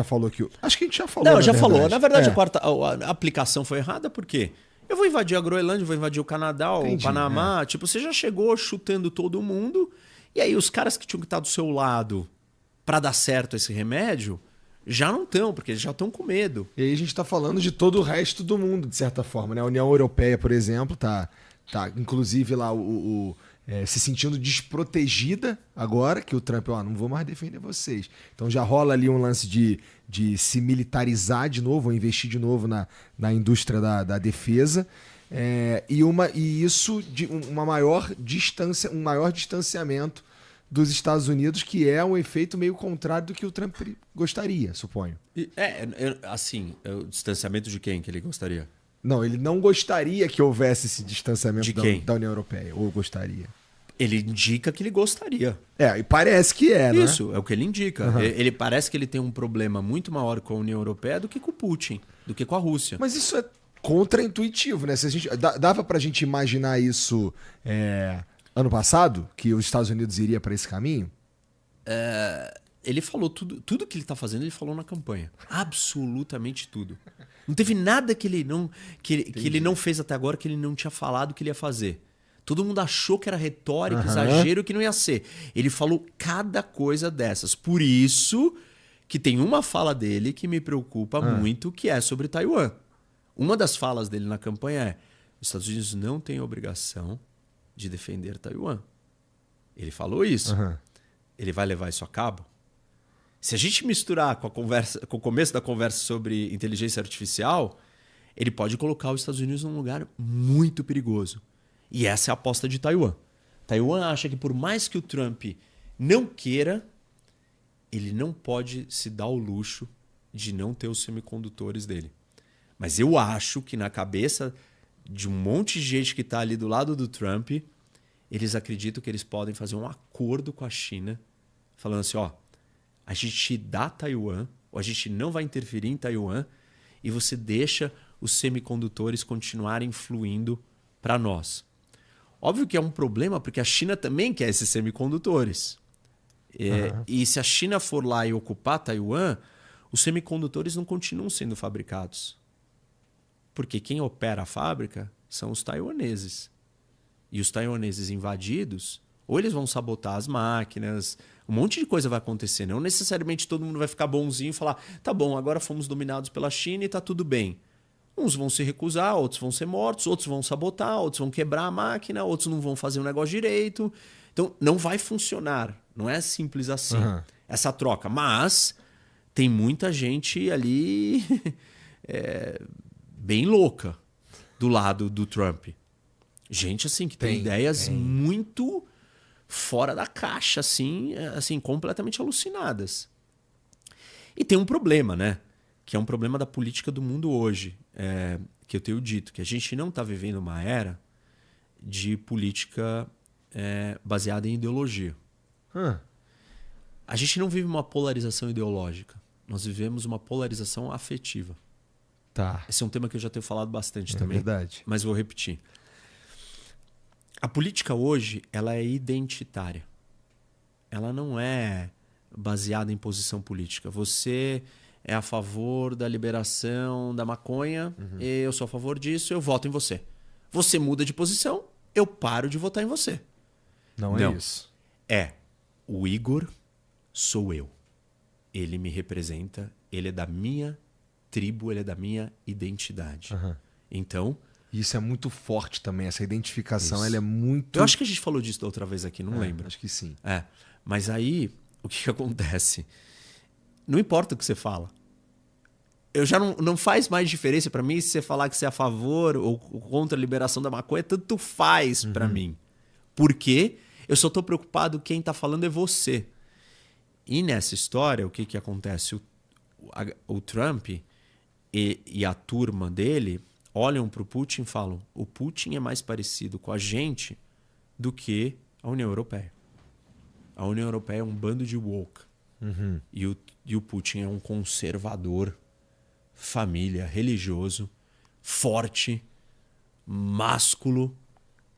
Já falou que... Acho que a gente já falou, Não, já falou. Na verdade, É. a aplicação foi errada, por quê? Eu vou invadir a Groenlândia, vou invadir o Canadá, o Entendi, Panamá. Tipo, você já chegou chutando todo mundo. E aí os caras que tinham que estar do seu lado pra dar certo esse remédio, já não estão, porque eles já estão com medo. E aí a gente tá falando de todo o resto do mundo, de certa forma, né? A União Europeia, por exemplo, tá inclusive lá se sentindo desprotegida agora, que o Trump, não vou mais defender vocês. Então já rola ali um lance de se militarizar de novo, ou investir de novo na indústria da defesa. E isso de uma maior distância, um maior distanciamento dos Estados Unidos, que é um efeito meio contrário do que o Trump gostaria, suponho. O distanciamento de quem que ele gostaria? Não, ele não gostaria que houvesse esse distanciamento De quem? da União Europeia, ou gostaria. Ele indica que ele gostaria. E parece que né? Isso, é o que ele indica. Uhum. Ele parece que ele tem um problema muito maior com a União Europeia do que com o Putin, do que com a Rússia. Mas isso é contraintuitivo, né? Se a gente, dava pra gente imaginar isso ano passado, que os Estados Unidos iria para esse caminho? Ele falou tudo que ele está fazendo, ele falou na campanha. Absolutamente tudo. Não teve nada que ele não fez até agora que ele não tinha falado que ele ia fazer. Todo mundo achou que era retórica, exagero, que não ia ser. Ele falou cada coisa dessas. Por isso que tem uma fala dele que me preocupa muito, que é sobre Taiwan. Uma das falas dele na campanha é: os Estados Unidos não têm a obrigação de defender Taiwan. Ele falou isso. Ele vai levar isso a cabo? Se a gente misturar com o começo da conversa sobre inteligência artificial, ele pode colocar os Estados Unidos num lugar muito perigoso. E essa é a aposta de Taiwan. Taiwan acha que por mais que o Trump não queira, ele não pode se dar o luxo de não ter os semicondutores dele. Mas eu acho que na cabeça de um monte de gente que está ali do lado do Trump, eles acreditam que eles podem fazer um acordo com a China, falando assim, a gente te dá Taiwan, ou a gente não vai interferir em Taiwan, e você deixa os semicondutores continuarem fluindo para nós. Óbvio que é um problema, porque a China também quer esses semicondutores. E se a China for lá e ocupar Taiwan, os semicondutores não continuam sendo fabricados. Porque quem opera a fábrica são os taiwaneses. E os taiwaneses invadidos, ou eles vão sabotar as máquinas, um monte de coisa vai acontecer. Não necessariamente todo mundo vai ficar bonzinho e falar, tá bom, agora fomos dominados pela China e tá tudo bem. Uns vão se recusar, outros vão ser mortos, outros vão sabotar, outros vão quebrar a máquina, outros não vão fazer o negócio direito. Então, não vai funcionar. Não é simples assim, essa troca. Mas tem muita gente ali bem louca do lado do Trump. Gente assim que tem ideias muito fora da caixa, assim, completamente alucinadas. E tem um problema, né? Que é um problema da política do mundo hoje, que eu tenho dito, que a gente não está vivendo uma era de política baseada em ideologia. A gente não vive uma polarização ideológica, nós vivemos uma polarização afetiva. Tá. Esse é um tema que eu já tenho falado bastante também, verdade. mas vou repetir. A política hoje, ela é identitária. Ela não é baseada em posição política. Você é a favor da liberação da maconha, eu sou a favor disso, eu voto em você. Você muda de posição, eu paro de votar em você. Não é isso. O Igor sou eu. Ele me representa, ele é da minha tribo, ele é da minha identidade. Então... Isso é muito forte também, essa identificação, ela é muito... Eu acho que a gente falou disso da outra vez aqui, não lembro. Acho que sim. Mas aí, o que acontece? Não importa o que você fala. Eu já não faz mais diferença para mim se você falar que você é a favor ou contra a liberação da maconha, tanto faz para mim. Porque eu só tô preocupado quem tá falando é você. E nessa história, o que acontece? O Trump e a turma dele olham para o Putin e falam: o Putin é mais parecido com a gente do que a União Europeia. A União Europeia é um bando de woke. E o Putin é um conservador, família, religioso, forte, másculo.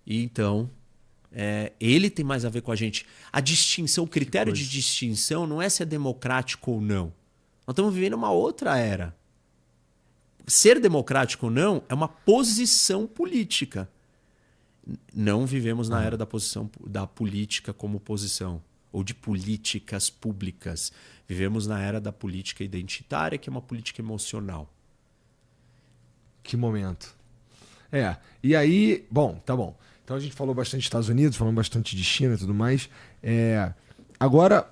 E então, ele tem mais a ver com a gente. A distinção, o critério de distinção não é se é democrático ou não. Nós estamos vivendo uma outra era. Ser democrático ou não é uma posição política. Não vivemos na era da política como posição, ou de políticas públicas. Vivemos na era da política identitária, que é uma política emocional. Que momento. E aí, bom, tá bom. Então a gente falou bastante dos Estados Unidos, falamos bastante de China e tudo mais. Agora,